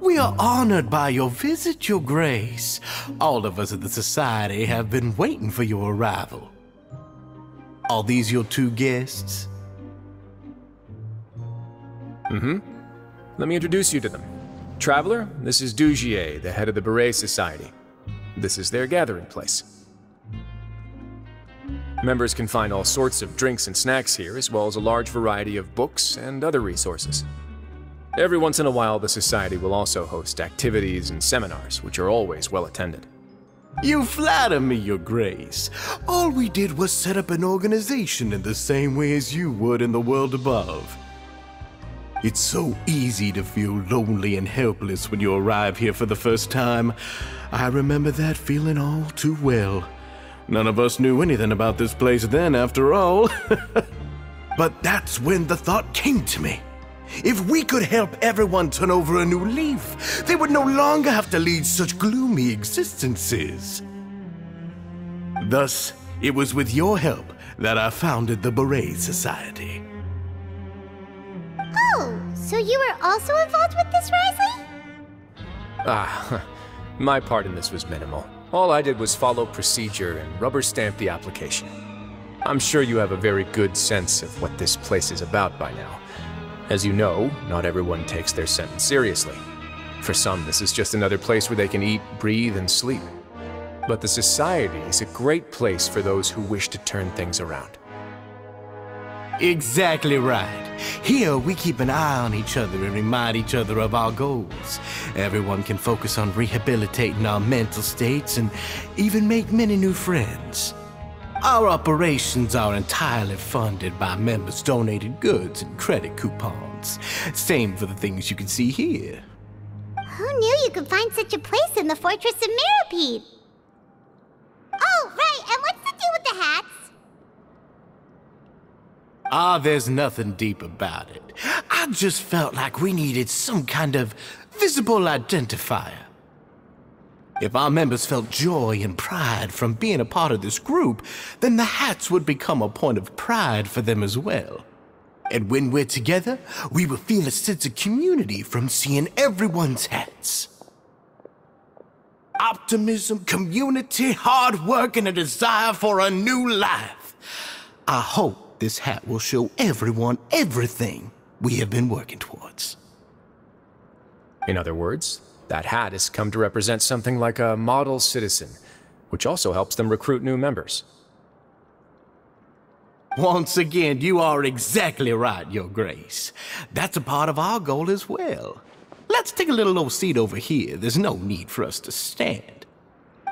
We are honored by your visit, Your Grace. All of us at the Society have been waiting for your arrival. Are these your two guests? Let me introduce you to them. Traveler, this is Dugier, the head of the Beret Society. This is their gathering place. Members can find all sorts of drinks and snacks here, as well as a large variety of books and other resources. Every once in a while, the Society will also host activities and seminars, which are always well attended. You flatter me, Your Grace. All we did was set up an organization in the same way as you would in the world above. It's so easy to feel lonely and helpless when you arrive here for the first time. I remember that feeling all too well. None of us knew anything about this place then, after all. But that's when the thought came to me. If we could help everyone turn over a new leaf, they would no longer have to lead such gloomy existences. Thus, it was with your help that I founded the Beret Society. Oh, so you were also involved with this, Wriothesley? My part in this was minimal. All I did was follow procedure and rubber stamp the application. I'm sure you have a very good sense of what this place is about by now. As you know, not everyone takes their sentence seriously. For some, this is just another place where they can eat, breathe, and sleep. But the Society is a great place for those who wish to turn things around. Exactly right. Here, we keep an eye on each other and remind each other of our goals. Everyone can focus on rehabilitating our mental states and even make many new friends. Our operations are entirely funded by members' donated goods and credit coupons. Same for the things you can see here. Who knew you could find such a place in the Fortress of Mirapede? Oh, right, and what's the deal with the hats? There's nothing deep about it. I just felt like we needed some kind of visible identifier. If our members felt joy and pride from being a part of this group, then the hats would become a point of pride for them as well. And when we're together, we will feel a sense of community from seeing everyone's hats. Optimism, community, hard work, and a desire for a new life. I hope this hat will show everyone everything we have been working towards. In other words, that hat has come to represent something like a model citizen, which also helps them recruit new members. Once again, you are exactly right, Your Grace. That's a part of our goal as well. Let's take a little old seat over here. There's no need for us to stand.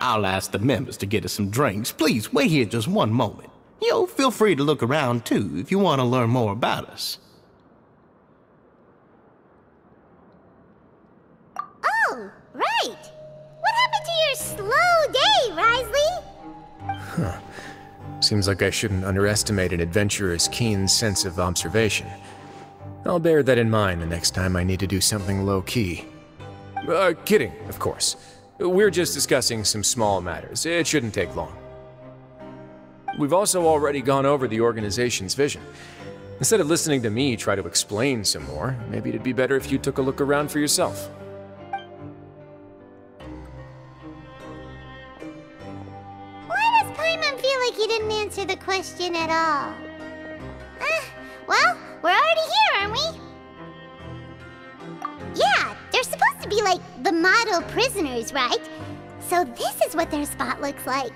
I'll ask the members to get us some drinks. Please wait here just one moment. Feel free to look around too if you want to learn more about us. Oh, right. What happened to your slow day, Wriothesley? Seems like I shouldn't underestimate an adventurer's keen sense of observation. I'll bear that in mind the next time I need to do something low-key. Kidding, of course. We're just discussing some small matters. It shouldn't take long. We've also already gone over the organization's vision. Instead of listening to me try to explain some more, maybe it'd be better if you took a look around for yourself. Why does Paimon feel like he didn't answer the question at all? Well, we're already here, aren't we? Yeah, they're supposed to be like the model prisoners, right? So this is what their spot looks like.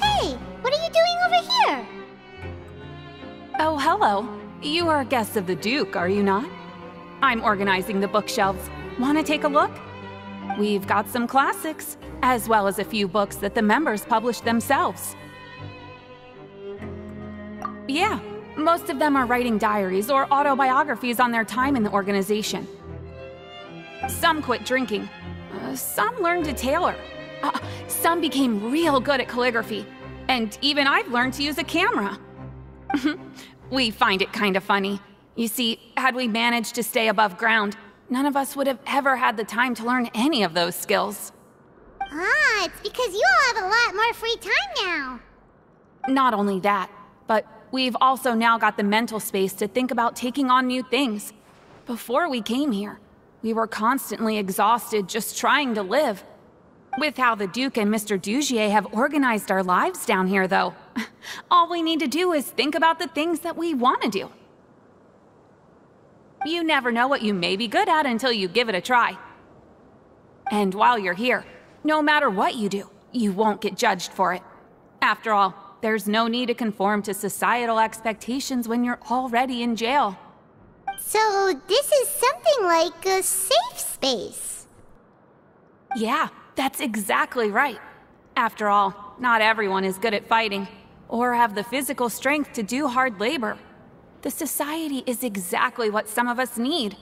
Hey, what are you doing over here? Oh, hello. You are guests of the Duke, are you not? I'm organizing the bookshelves. Want to take a look? We've got some classics, as well as a few books that the members published themselves. Yeah, most of them are writing diaries or autobiographies on their time in the organization. Some quit drinking. Some learned to tailor. Some became real good at calligraphy. And even I've learned to use a camera. We find it kind of funny. You see, had we managed to stay above ground, none of us would have ever had the time to learn any of those skills. Ah, it's because you all have a lot more free time now. Not only that, but we've also now got the mental space to think about taking on new things. Before we came here, we were constantly exhausted just trying to live. With how the Duke and Mr. Dugier have organized our lives down here, though, all we need to do is think about the things that we want to do. You never know what you may be good at until you give it a try. And while you're here, no matter what you do, you won't get judged for it. After all, there's no need to conform to societal expectations when you're already in jail. So this is something like a safe space. Yeah, that's exactly right. After all, not everyone is good at fighting, or have the physical strength to do hard labor. The society is exactly what some of us need.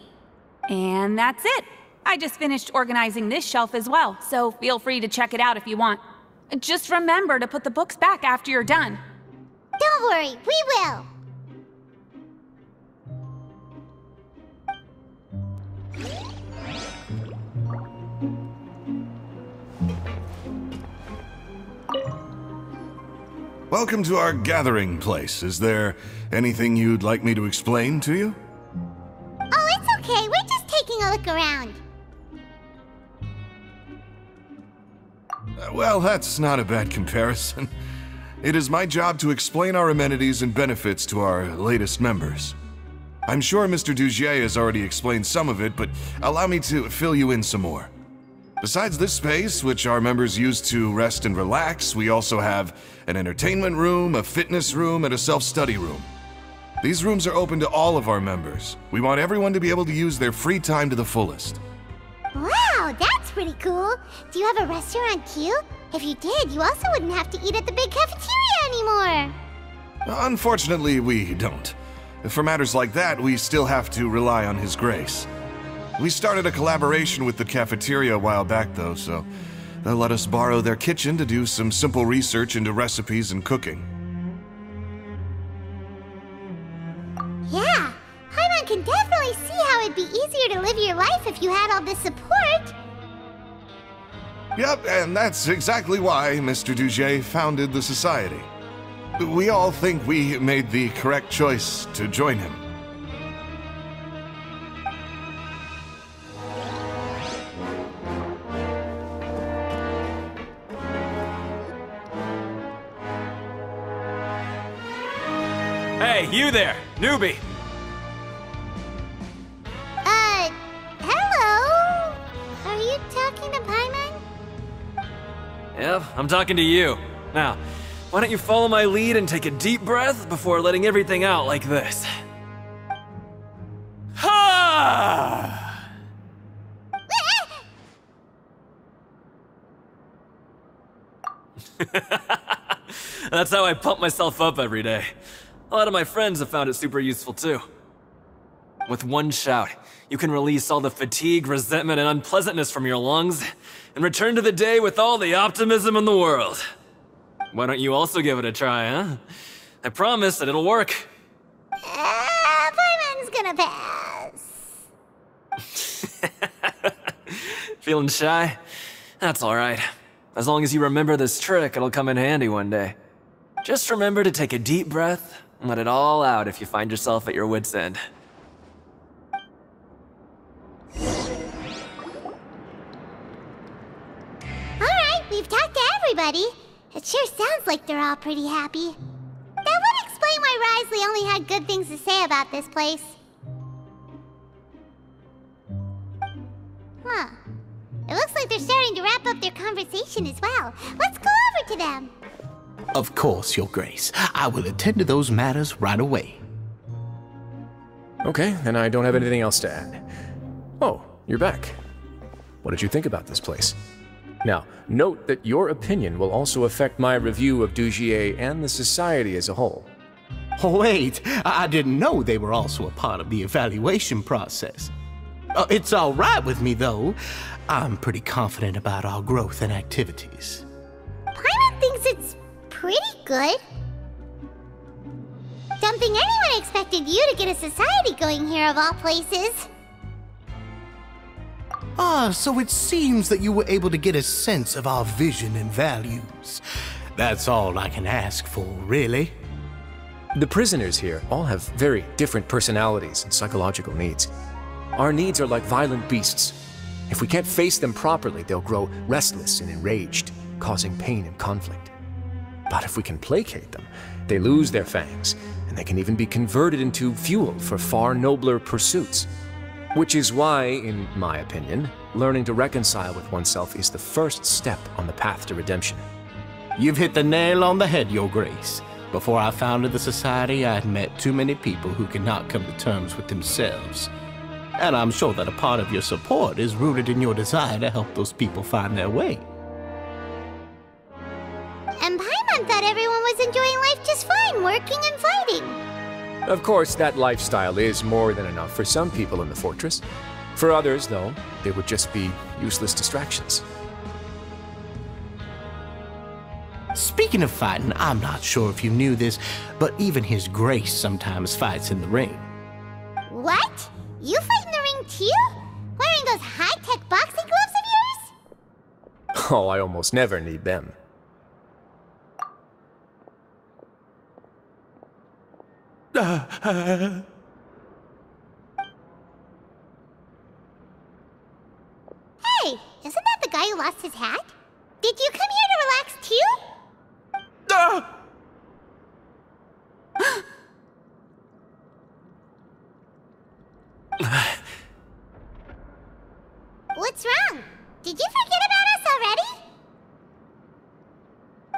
And that's it. I just finished organizing this shelf as well, so feel free to check it out if you want. Just remember to put the books back after you're done. Don't worry, we will. Welcome to our gathering place. Is there anything you'd like me to explain to you? Oh, it's okay. We're just taking a look around. Well, that's not a bad comparison. It is my job to explain our amenities and benefits to our latest members. I'm sure Mr. Dugier has already explained some of it, but allow me to fill you in some more. Besides this space, which our members use to rest and relax, we also have an entertainment room, a fitness room, and a self-study room. These rooms are open to all of our members. We want everyone to be able to use their free time to the fullest. Wow, that's pretty cool. Do you have a restaurant too? If you did, you also wouldn't have to eat at the big cafeteria anymore. Unfortunately, we don't. For matters like that, we still have to rely on His grace. We started a collaboration with the cafeteria a while back, though, so they'll let us borrow their kitchen to do some simple research into recipes and cooking. Yeah, Paimon can definitely see how it'd be easier to live your life if you had all this support. Yep, and that's exactly why Mr. Dugier founded the society. We all think we made the correct choice to join him. Hey, you there, newbie! Hello? Are you talking to Paimon? Yep, I'm talking to you. Now, why don't you follow my lead and take a deep breath before letting everything out like this? Ha! That's how I pump myself up every day. A lot of my friends have found it super useful too. With one shout, you can release all the fatigue, resentment, and unpleasantness from your lungs and return to the day with all the optimism in the world. Why don't you also give it a try, huh? I promise that it'll work. Paimon's gonna pass. Feeling shy? That's alright. As long as you remember this trick, it'll come in handy one day. Just remember to take a deep breath and let it all out if you find yourself at your wit's end. Alright, we've talked to everybody. It sure sounds like they're all pretty happy. That would explain why Wriothesley only had good things to say about this place. Huh. It looks like they're starting to wrap up their conversation as well. Let's go over to them. Of course, Your Grace. I will attend to those matters right away. Okay, then I don't have anything else to add. Oh, you're back. What did you think about this place? Now, note that your opinion will also affect my review of Dugier and the society as a whole. Wait, I didn't know they were also a part of the evaluation process. It's all right with me, though. I'm pretty confident about our growth and activities. Paimon thinks it's pretty good. Don't think anyone expected you to get a society going here of all places. So it seems that you were able to get a sense of our vision and values. That's all I can ask for, really. The prisoners here all have very different personalities and psychological needs. Our needs are like violent beasts. If we can't face them properly, they'll grow restless and enraged, causing pain and conflict. But if we can placate them, they lose their fangs, and they can even be converted into fuel for far nobler pursuits. Which is why, in my opinion, learning to reconcile with oneself is the first step on the path to redemption. You've hit the nail on the head, Your Grace. Before I founded the Society, I had met too many people who could not come to terms with themselves. And I'm sure that a part of your support is rooted in your desire to help those people find their way. And Paimon thought everyone was enjoying life just fine, working and fighting. Of course, that lifestyle is more than enough for some people in the fortress. For others, though, they would just be useless distractions. Speaking of fighting, I'm not sure if you knew this, but even His Grace sometimes fights in the ring. What? You fight in the ring too? Wearing those high-tech boxing gloves of yours? Oh, I almost never need them. Hey, isn't that the guy who lost his hat? Did you come here to relax too? What's wrong? Did you forget about us already?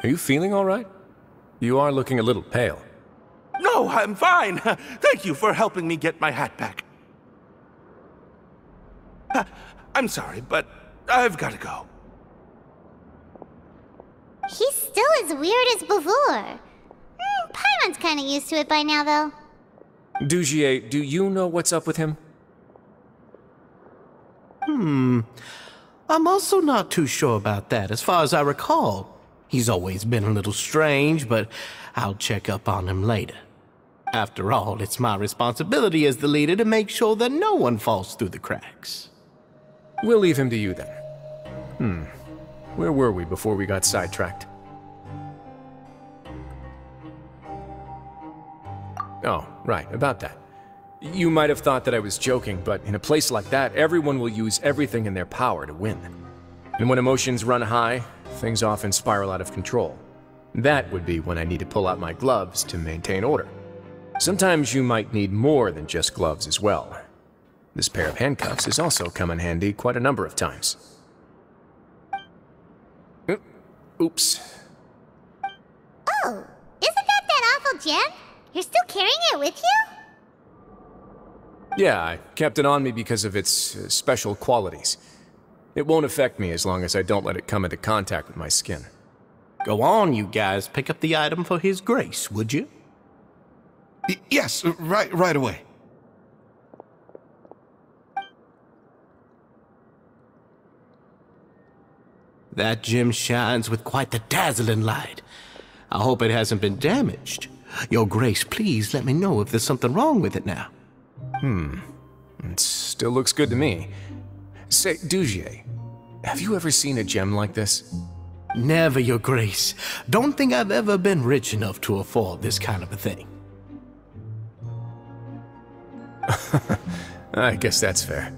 Are you feeling all right? You are looking a little pale. No, I'm fine. Thank you for helping me get my hat back. I'm sorry, but I've got to go. He's still as weird as before. Paimon's kind of used to it by now, though. Dugier, do you know what's up with him? I'm also not too sure about that. As far as I recall, he's always been a little strange, but I'll check up on him later. After all, it's my responsibility as the leader to make sure that no one falls through the cracks. We'll leave him to you then. Where were we before we got sidetracked? Oh, right, about that. You might have thought that I was joking, but in a place like that, everyone will use everything in their power to win. And when emotions run high, things often spiral out of control. That would be when I need to pull out my gloves to maintain order. Sometimes you might need more than just gloves as well. This pair of handcuffs has also come in handy quite a number of times. Oops. Oh, isn't that awful gem? You're still carrying it with you? Yeah, I kept it on me because of its special qualities. It won't affect me as long as I don't let it come into contact with my skin. Go on, you guys. Pick up the item for His Grace, would you? Yes, right away. That gem shines with quite the dazzling light. I hope it hasn't been damaged. Your Grace, please let me know if there's something wrong with it now. It still looks good to me. Say, Dugier, have you ever seen a gem like this? Never, Your Grace. Don't think I've ever been rich enough to afford this kind of a thing. I guess that's fair.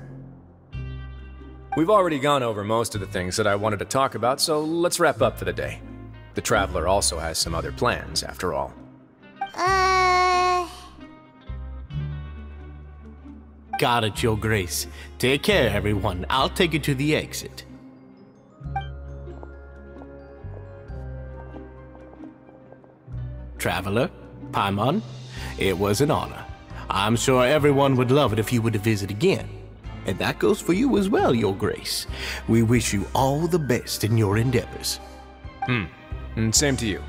We've already gone over most of the things that I wanted to talk about, so let's wrap up for the day. The Traveler also has some other plans, after all. Got it, Your Grace. Take care, everyone. I'll take you to the exit. Traveler, Paimon, it was an honor. I'm sure everyone would love it if you were to visit again. And that goes for you as well, Your Grace. We wish you all the best in your endeavors. And same to you.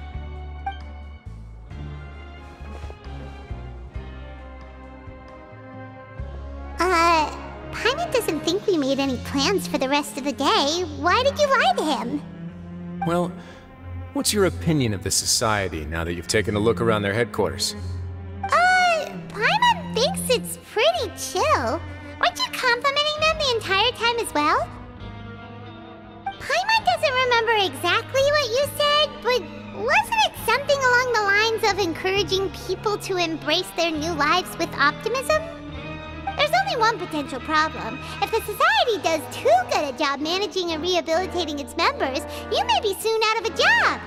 Paimon doesn't think we made any plans for the rest of the day. Why did you lie to him? Well, what's your opinion of the Society now that you've taken a look around their headquarters? Paimon thinks it's pretty chill. Weren't you complimenting them the entire time as well? Paimon doesn't remember exactly what you said, but wasn't it something along the lines of encouraging people to embrace their new lives with optimism? There's only one potential problem. If the society does too good a job managing and rehabilitating its members, you may be soon out of a job.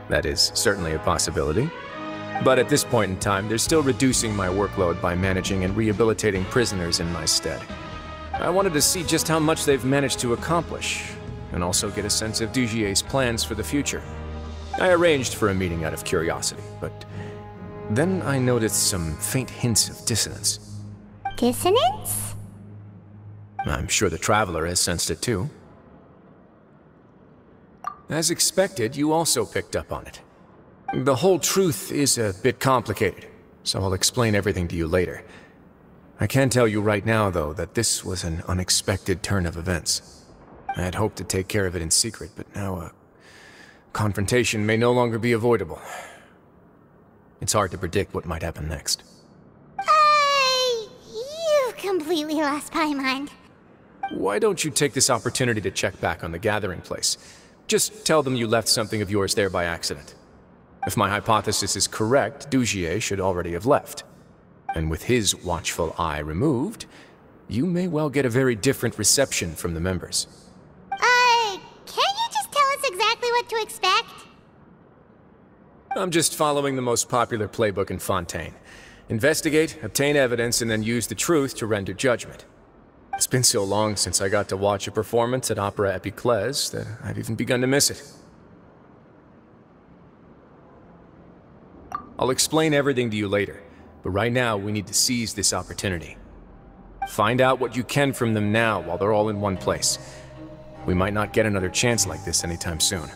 That is certainly a possibility. But at this point in time, they're still reducing my workload by managing and rehabilitating prisoners in my stead. I wanted to see just how much they've managed to accomplish, and also get a sense of Dugier's plans for the future. I arranged for a meeting out of curiosity, but then I noticed some faint hints of dissonance. Dissonance? I'm sure the Traveler has sensed it too. As expected, you also picked up on it. The whole truth is a bit complicated, so I'll explain everything to you later. I can tell you right now, though, that this was an unexpected turn of events. I had hoped to take care of it in secret, but now a confrontation may no longer be avoidable. It's hard to predict what might happen next. You completely lost Paimon. Why don't you take this opportunity to check back on the gathering place? Just tell them you left something of yours there by accident. If my hypothesis is correct, Dugier should already have left. And with his watchful eye removed, you may well get a very different reception from the members. Can't you just tell us exactly what to expect? I'm just following the most popular playbook in Fontaine. Investigate, obtain evidence, and then use the truth to render judgment. It's been so long since I got to watch a performance at Opera Epiclese that I've even begun to miss it. I'll explain everything to you later, but right now we need to seize this opportunity. Find out what you can from them now while they're all in one place. We might not get another chance like this anytime soon.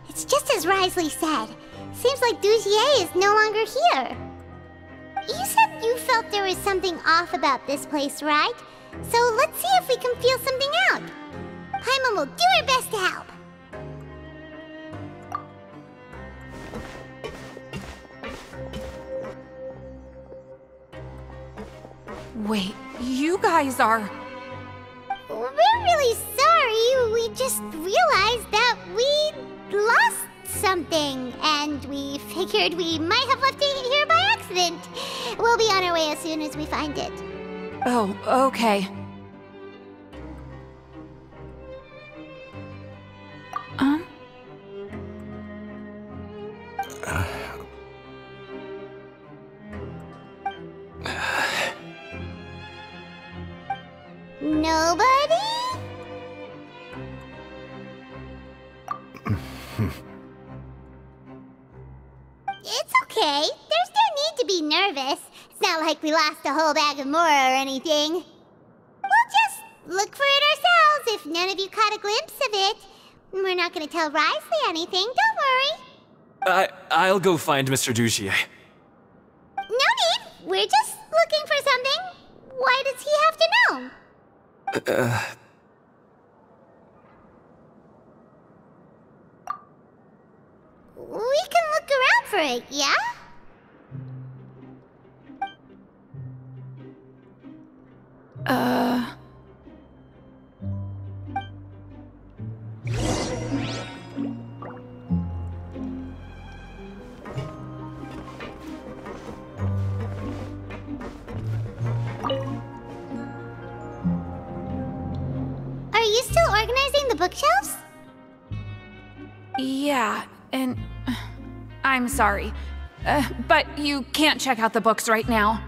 It's just as Wriothesley said. Seems like Dugier is no longer here. You said you felt there was something off about this place, right? So let's see if we can feel something out. Paimon will do her best to help. Wait, you guys are... We're really sorry. We just realized that we lost something, and we figured we might have left it here by accident. We'll be on our way as soon as we find it. Oh, okay. Nobody? It's okay. There's no need to be nervous. It's not like we lost a whole bag of Mora or anything. We'll just look for it ourselves if none of you caught a glimpse of it. We're not going to tell Wriothesley anything, don't worry. I'll go find Mr. Dugier. No need. We're just looking for something. Why does he have to know? We can look around for it, yeah? Are you still organizing the bookshelves? Yeah, and... I'm sorry. But you can't check out the books right now.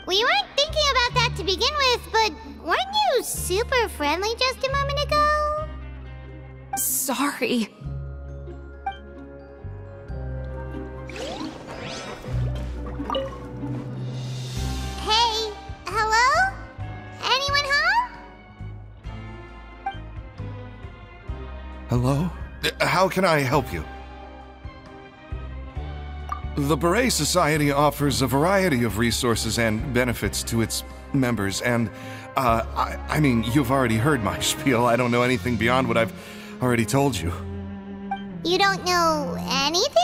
We weren't thinking about that to begin with, but weren't you super friendly just a moment ago? Sorry. Hey, hello? Anyone home? Hello? How can I help you? The Beret Society offers a variety of resources and benefits to its members, and, I mean, you've already heard my spiel. I don't know anything beyond what I've already told you. You don't know anything?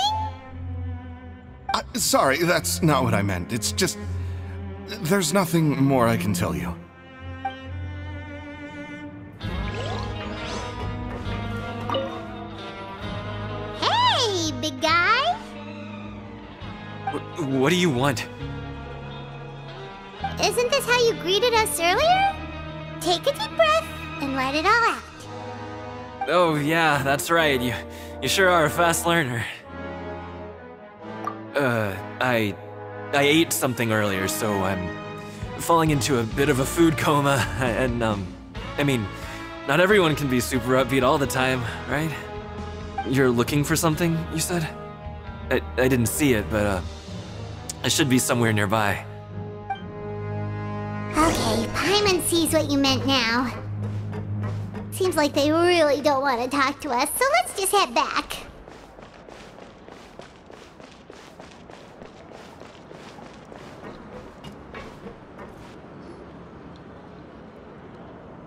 Sorry, that's not what I meant. It's just... there's nothing more I can tell you. Hey, big guy! What do you want? Isn't this how you greeted us earlier? Take a deep breath and let it all out. Oh yeah, that's right. You sure are a fast learner. I ate something earlier, so I'm falling into a bit of a food coma, and I mean, not everyone can be super upbeat all the time, right? You're looking for something, you said? I didn't see it, but it should be somewhere nearby. Okay, Paimon sees what you meant now. Seems like they really don't want to talk to us, so let's just head back.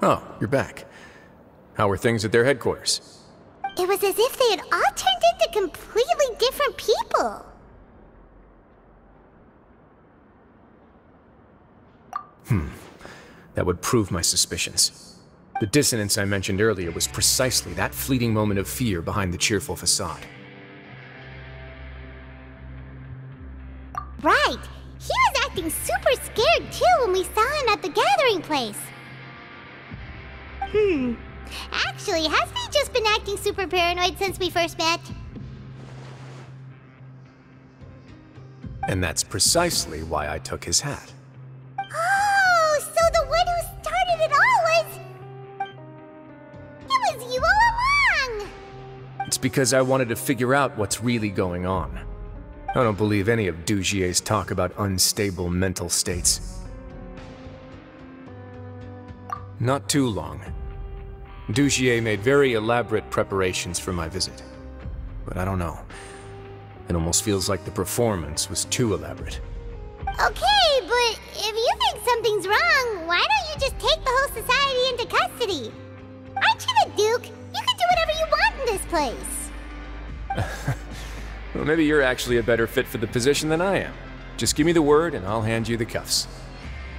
Oh, you're back. How are things at their headquarters? It was as if they had all turned into completely different people. That would prove my suspicions. The dissonance I mentioned earlier was precisely that fleeting moment of fear behind the cheerful facade. Right. He was acting super scared too when we saw him at the gathering place. Actually, hasn't he just been acting super paranoid since we first met? And that's precisely why I took his hat. Oh, so the one who started it all was... It was you all along! It's because I wanted to figure out what's really going on. I don't believe any of Dugier's talk about unstable mental states. Not too long. Dugier made very elaborate preparations for my visit. But I don't know. It almost feels like the performance was too elaborate. Okay, but if you think something's wrong, why don't you just take the whole society into custody? Aren't you the Duke? You can do whatever you want in this place. Well, maybe you're actually a better fit for the position than I am. Just give me the word and I'll hand you the cuffs.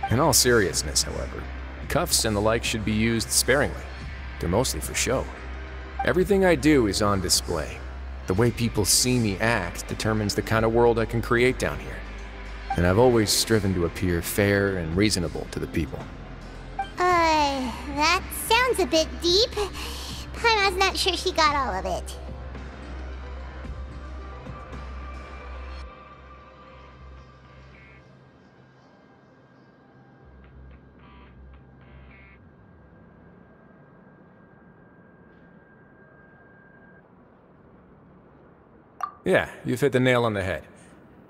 In all seriousness, however, cuffs and the like should be used sparingly. They're mostly for show. Everything I do is on display. The way people see me act determines the kind of world I can create down here. And I've always striven to appear fair and reasonable to the people. That sounds a bit deep. Paimon's not sure she got all of it. Yeah, you've hit the nail on the head.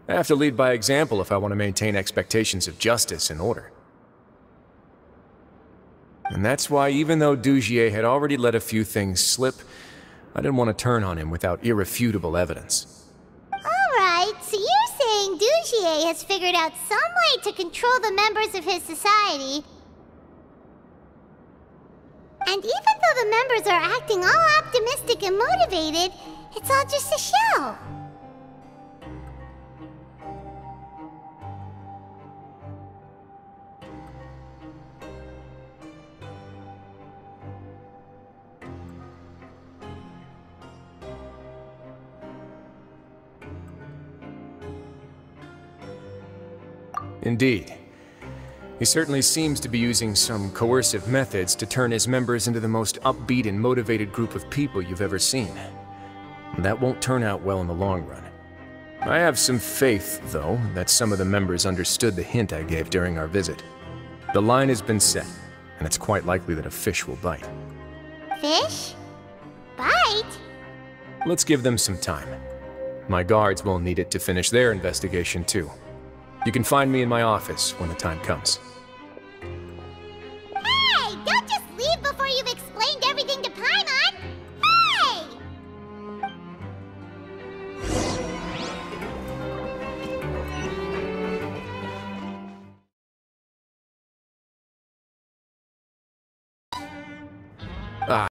I have to lead by example if I want to maintain expectations of justice and order. And that's why, even though Dugier had already let a few things slip, I didn't want to turn on him without irrefutable evidence. Alright, so you're saying Dugier has figured out some way to control the members of his society. And even though the members are acting all optimistic and motivated, it's all just a show. Indeed. He certainly seems to be using some coercive methods to turn his members into the most upbeat and motivated group of people you've ever seen. That won't turn out well in the long run. I have some faith, though, that some of the members understood the hint I gave during our visit. The line has been set, and it's quite likely that a fish will bite. Fish? Bite? Let's give them some time. My guards will need it to finish their investigation, too. You can find me in my office when the time comes.